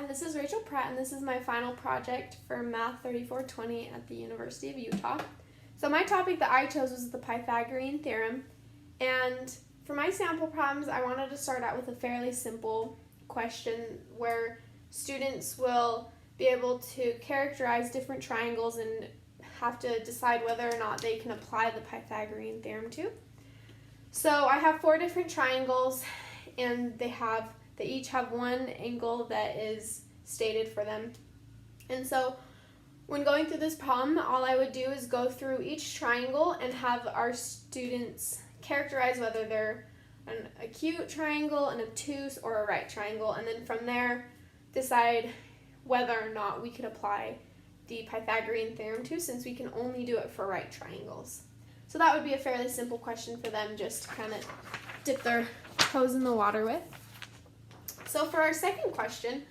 Hi, this is Rachel Pratt, and this is my final project for Math 3420 at the University of Utah. So my topic that I chose was the Pythagorean theorem, and for my sample problems, I wanted to start out with a fairly simple question where students will be able to characterize different triangles and have to decide whether or not they can apply the Pythagorean theorem to. So I have 4 different triangles, and they each have one angle that is stated for them. And so when going through this problem, all I would do is go through each triangle and have our students characterize whether they're an acute triangle, an obtuse, or a right triangle, and then from there decide whether or not we could apply the Pythagorean theorem to, since we can only do it for right triangles. So that would be a fairly simple question for them just to kind of dip their toes in the water with. So for our second question,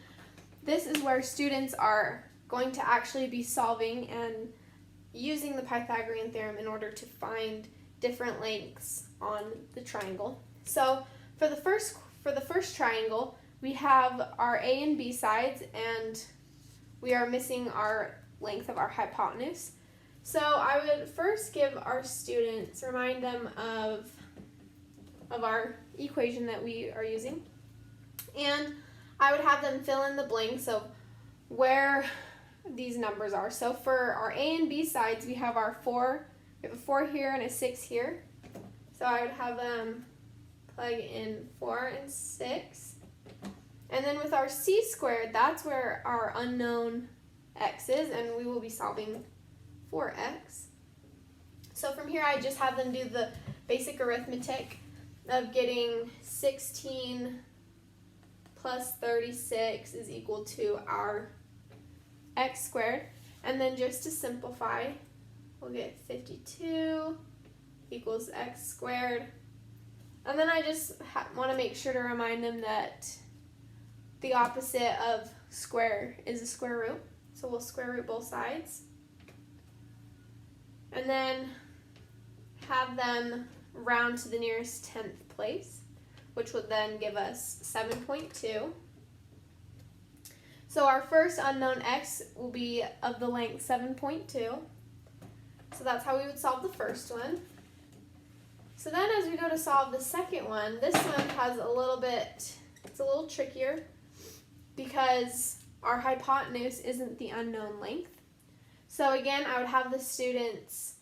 this is where students are going to actually be solving and using the Pythagorean theorem in order to find different lengths on the triangle. So for the first triangle, we have our A and B sides, and we are missing our length of our hypotenuse. So I would first give our students, remind them of our equation that we are using, and I would have them fill in the blanks of where these numbers are. So for our A and B sides, we have our 4, we have a 4 here and a 6 here. So I would have them plug in 4 and 6. And then with our C squared, that's where our unknown x is, and we will be solving for x. So from here, I just have them do the basic arithmetic of getting 16 plus 36 is equal to our x squared. And then just to simplify, we'll get 52 equals x squared. And then I just want to make sure to remind them that the opposite of square is a square root. So we'll square root both sides. And then have them round to the nearest 10th place, which would then give us 7.2. So our first unknown x will be of the length 7.2. So that's how we would solve the first one. So then as we go to solve the second one, this one has it's a little trickier because our hypotenuse isn't the unknown length. So again, I would have the students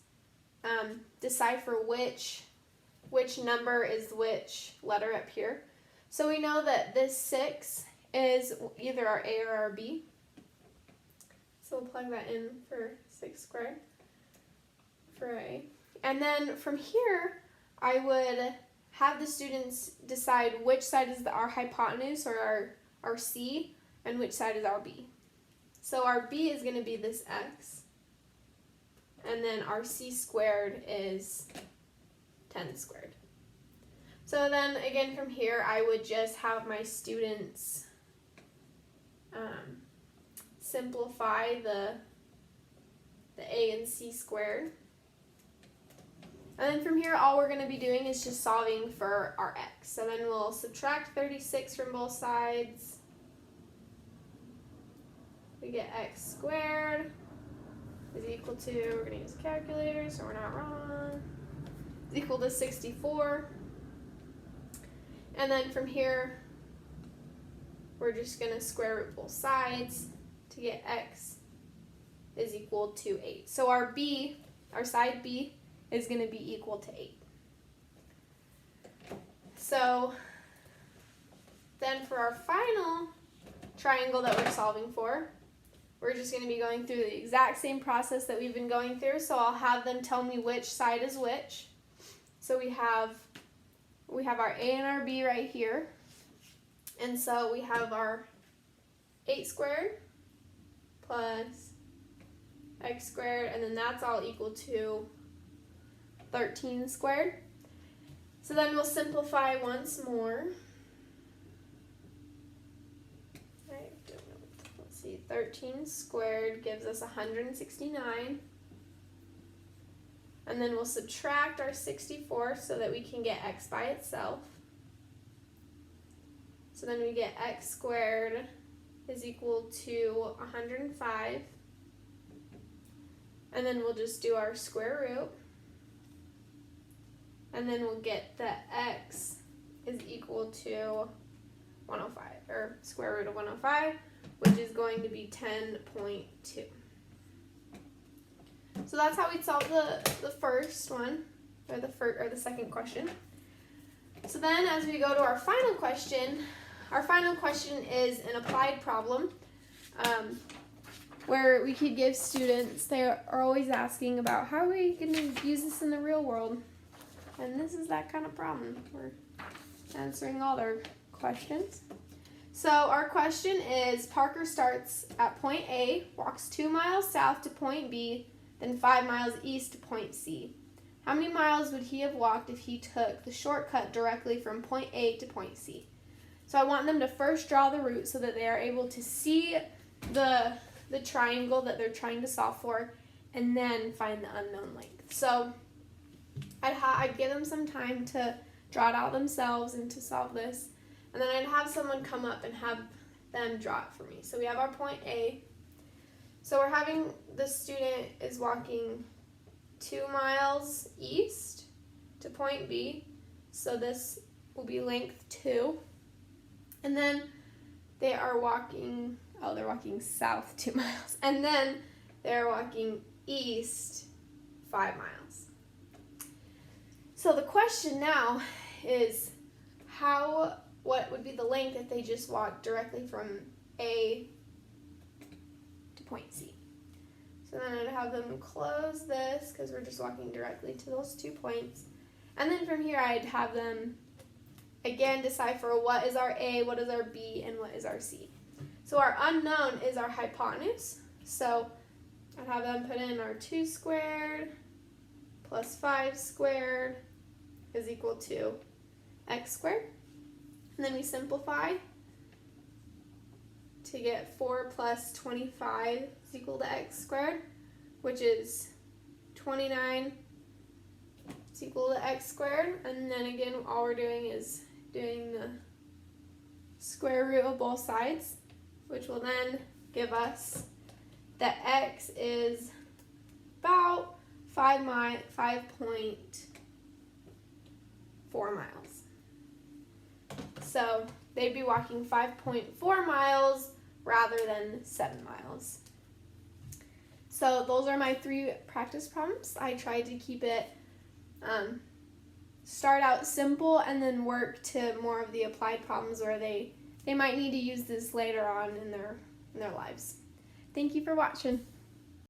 decipher which number is which letter up here. So we know that this 6 is either our A or our B. So we'll plug that in for 6 squared for A. And then from here, I would have the students decide which side is our hypotenuse, or our C, and which side is our B. So our B is going to be this x, and then our C squared is 10 squared. So then again from here, I would just have my students simplify the A and C squared. And then from here, all we're going to be doing is just solving for our x. So then we'll subtract 36 from both sides. We get x squared is equal to, we're going to use a calculator so we're not wrong, is equal to 64. And then from here, we're just going to square root both sides to get x is equal to 8. So our B, our side B, is going to be equal to 8. So then for our final triangle that we're solving for, we're just going to be going through the exact same process that we've been going through. So I'll have them tell me which side is which. So we have our A and our B right here. And so we have our 8 squared plus x squared, and then that's all equal to 13 squared. So then we'll simplify once more. Let's see, 13 squared gives us 169. And then we'll subtract our 64 so that we can get x by itself. So then we get x squared is equal to 105. And then we'll just do our square root. And then we'll get that x is equal to 105, or square root of 105, which is going to be 10.2. So that's how we'd solve the first one, or the second question. So then as we go to our final question is an applied problem, where we could give students, they are always asking about how are we going to use this in the real world. And this is that kind of problem. We're answering all their questions. So our question is, Parker starts at point A, walks 2 miles south to point B, then 5 miles east to point C. How many miles would he have walked if he took the shortcut directly from point A to point C? So I want them to first draw the route so that they are able to see the triangle that they're trying to solve for, and then find the unknown length. So I'd give them some time to draw it out themselves and to solve this, and then I'd have someone come up and have them draw it for me. So we have our point A. So we're having the student is walking 2 miles east to point B. So this will be length 2. And then they are walking, they're walking south 2 miles. And then they're walking east 5 miles. So the question now is what would be the length if they just walked directly from A to point C? So then I'd have them close this because we're just walking directly to those 2 points. And then from here I'd have them again decipher what is our A, what is our B, and what is our C. So our unknown is our hypotenuse. So I'd have them put in our 2 squared plus 5 squared is equal to x squared. And then we simplify to get 4 plus 25 is equal to x squared, which is 29 is equal to x squared. And then again, all we're doing is doing the square root of both sides, which will then give us that x is about 5.4 miles. So they'd be walking 5.4 miles rather than 7 miles. So those are my 3 practice problems. I tried to keep it, start out simple and then work to more of the applied problems where they might need to use this later on in their lives. Thank you for watching.